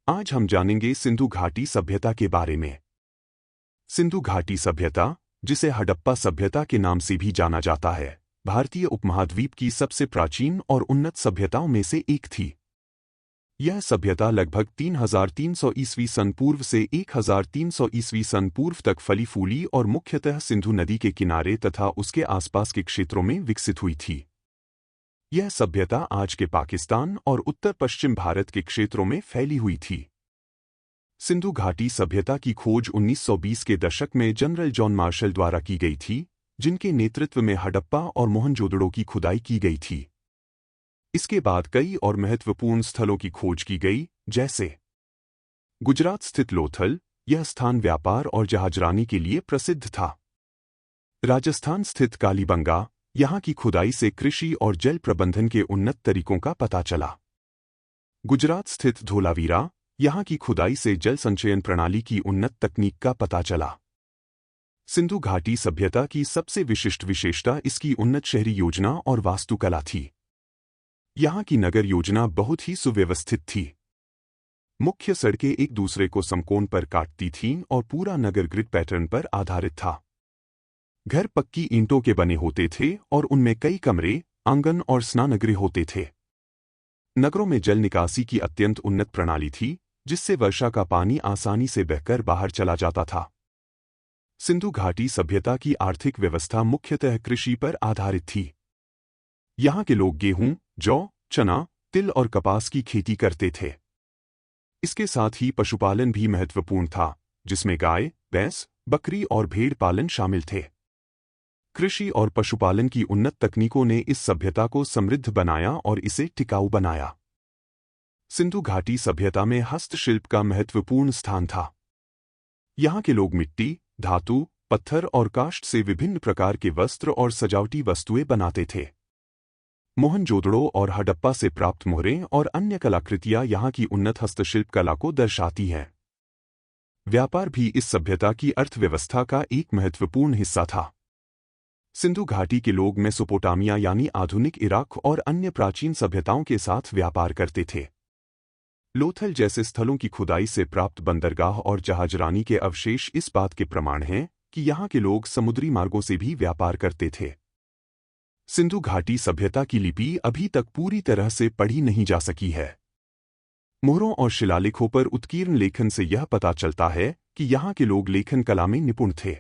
आज हम जानेंगे सिंधु घाटी सभ्यता के बारे में। सिंधु घाटी सभ्यता, जिसे हड़प्पा सभ्यता के नाम से भी जाना जाता है, भारतीय उपमहाद्वीप की सबसे प्राचीन और उन्नत सभ्यताओं में से एक थी। यह सभ्यता लगभग 3300 ईस्वी सन पूर्व से 1300 ईस्वी सन पूर्व तक फली फूली और मुख्यतः सिंधु नदी के किनारे तथा उसके आसपास के क्षेत्रों में विकसित हुई थी। यह सभ्यता आज के पाकिस्तान और उत्तर पश्चिम भारत के क्षेत्रों में फैली हुई थी। सिंधु घाटी सभ्यता की खोज 1920 के दशक में जनरल जॉन मार्शल द्वारा की गई थी, जिनके नेतृत्व में हड़प्पा और मोहनजोदड़ो की खुदाई की गई थी। इसके बाद कई और महत्वपूर्ण स्थलों की खोज की गई, जैसे गुजरात स्थित लोथल। यह स्थान व्यापार और जहाजरानी के लिए प्रसिद्ध था। राजस्थान स्थित कालीबंगा। यहाँ की खुदाई से कृषि और जल प्रबंधन के उन्नत तरीकों का पता चला। गुजरात स्थित धोलावीरा। यहाँ की खुदाई से जल संचयन प्रणाली की उन्नत तकनीक का पता चला। सिंधु घाटी सभ्यता की सबसे विशिष्ट विशेषता इसकी उन्नत शहरी योजना और वास्तुकला थी। यहाँ की नगर योजना बहुत ही सुव्यवस्थित थी। मुख्य सड़कें एक दूसरे को समकोण पर काटती थीं और पूरा नगर ग्रिड पैटर्न पर आधारित था। घर पक्की ईंटों के बने होते थे और उनमें कई कमरे, आंगन और स्नानगृह होते थे। नगरों में जल निकासी की अत्यंत उन्नत प्रणाली थी, जिससे वर्षा का पानी आसानी से बहकर बाहर चला जाता था। सिंधु घाटी सभ्यता की आर्थिक व्यवस्था मुख्यतः कृषि पर आधारित थी। यहाँ के लोग गेहूं, जौ, चना, तिल और कपास की खेती करते थे। इसके साथ ही पशुपालन भी महत्वपूर्ण था, जिसमें गाय, भैंस, बकरी और भेड़ पालन शामिल थे। कृषि और पशुपालन की उन्नत तकनीकों ने इस सभ्यता को समृद्ध बनाया और इसे टिकाऊ बनाया। सिंधु घाटी सभ्यता में हस्तशिल्प का महत्वपूर्ण स्थान था। यहाँ के लोग मिट्टी, धातु, पत्थर और काष्ठ से विभिन्न प्रकार के वस्त्र और सजावटी वस्तुएं बनाते थे। मोहनजोदड़ो और हड़प्पा से प्राप्त मोहरें और अन्य कलाकृतियां यहाँ की उन्नत हस्तशिल्प कला को दर्शाती हैं। व्यापार भी इस सभ्यता की अर्थव्यवस्था का एक महत्वपूर्ण हिस्सा था। सिंधु घाटी के लोग मेसोपोटामिया यानी आधुनिक इराक और अन्य प्राचीन सभ्यताओं के साथ व्यापार करते थे। लोथल जैसे स्थलों की खुदाई से प्राप्त बंदरगाह और जहाजरानी के अवशेष इस बात के प्रमाण हैं कि यहाँ के लोग समुद्री मार्गों से भी व्यापार करते थे। सिंधु घाटी सभ्यता की लिपि अभी तक पूरी तरह से पढ़ी नहीं जा सकी है। मोहरों और शिलालेखों पर उत्कीर्ण लेखन से यह पता चलता है कि यहाँ के लोग लेखन कला में निपुण थे।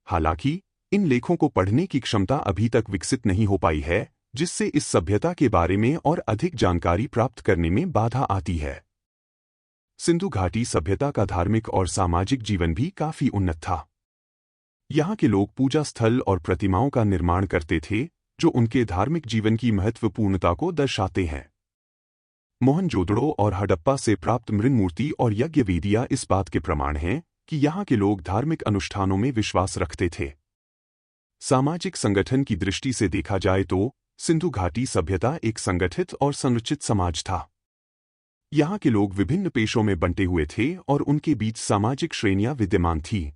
हालांकि इन लेखों को पढ़ने की क्षमता अभी तक विकसित नहीं हो पाई है, जिससे इस सभ्यता के बारे में और अधिक जानकारी प्राप्त करने में बाधा आती है। सिंधु घाटी सभ्यता का धार्मिक और सामाजिक जीवन भी काफी उन्नत था। यहाँ के लोग पूजा स्थल और प्रतिमाओं का निर्माण करते थे, जो उनके धार्मिक जीवन की महत्वपूर्णता को दर्शाते हैं। मोहनजोदड़ो और हड़प्पा से प्राप्त मृन्मूर्ति और यज्ञ वेदियां इस बात के प्रमाण हैं कि यहाँ के लोग धार्मिक अनुष्ठानों में विश्वास रखते थे। सामाजिक संगठन की दृष्टि से देखा जाए तो सिंधु घाटी सभ्यता एक संगठित और संरचित समाज था। यहाँ के लोग विभिन्न पेशों में बंटे हुए थे और उनके बीच सामाजिक श्रेणियां विद्यमान थीं।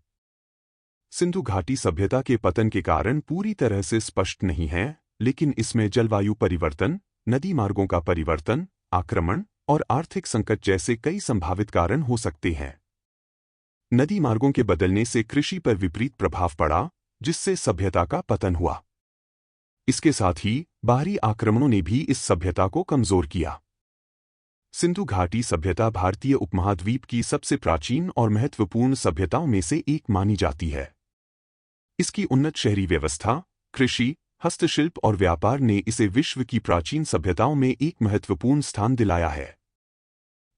सिंधु घाटी सभ्यता के पतन के कारण पूरी तरह से स्पष्ट नहीं है, लेकिन इसमें जलवायु परिवर्तन, नदी मार्गों का परिवर्तन, आक्रमण और आर्थिक संकट जैसे कई संभावित कारण हो सकते हैं। नदी मार्गों के बदलने से कृषि पर विपरीत प्रभाव पड़ा, जिससे सभ्यता का पतन हुआ। इसके साथ ही बाहरी आक्रमणों ने भी इस सभ्यता को कमजोर किया। सिंधु घाटी सभ्यता भारतीय उपमहाद्वीप की सबसे प्राचीन और महत्वपूर्ण सभ्यताओं में से एक मानी जाती है। इसकी उन्नत शहरी व्यवस्था, कृषि, हस्तशिल्प और व्यापार ने इसे विश्व की प्राचीन सभ्यताओं में एक महत्वपूर्ण स्थान दिलाया है।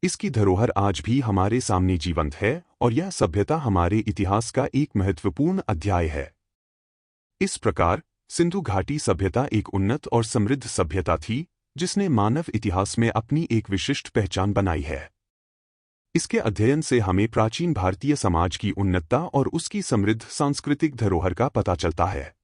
इसकी धरोहर आज भी हमारे सामने जीवंत है और यह सभ्यता हमारे इतिहास का एक महत्वपूर्ण अध्याय है। इस प्रकार सिंधु घाटी सभ्यता एक उन्नत और समृद्ध सभ्यता थी, जिसने मानव इतिहास में अपनी एक विशिष्ट पहचान बनाई है। इसके अध्ययन से हमें प्राचीन भारतीय समाज की उन्नतता और उसकी समृद्ध सांस्कृतिक धरोहर का पता चलता है।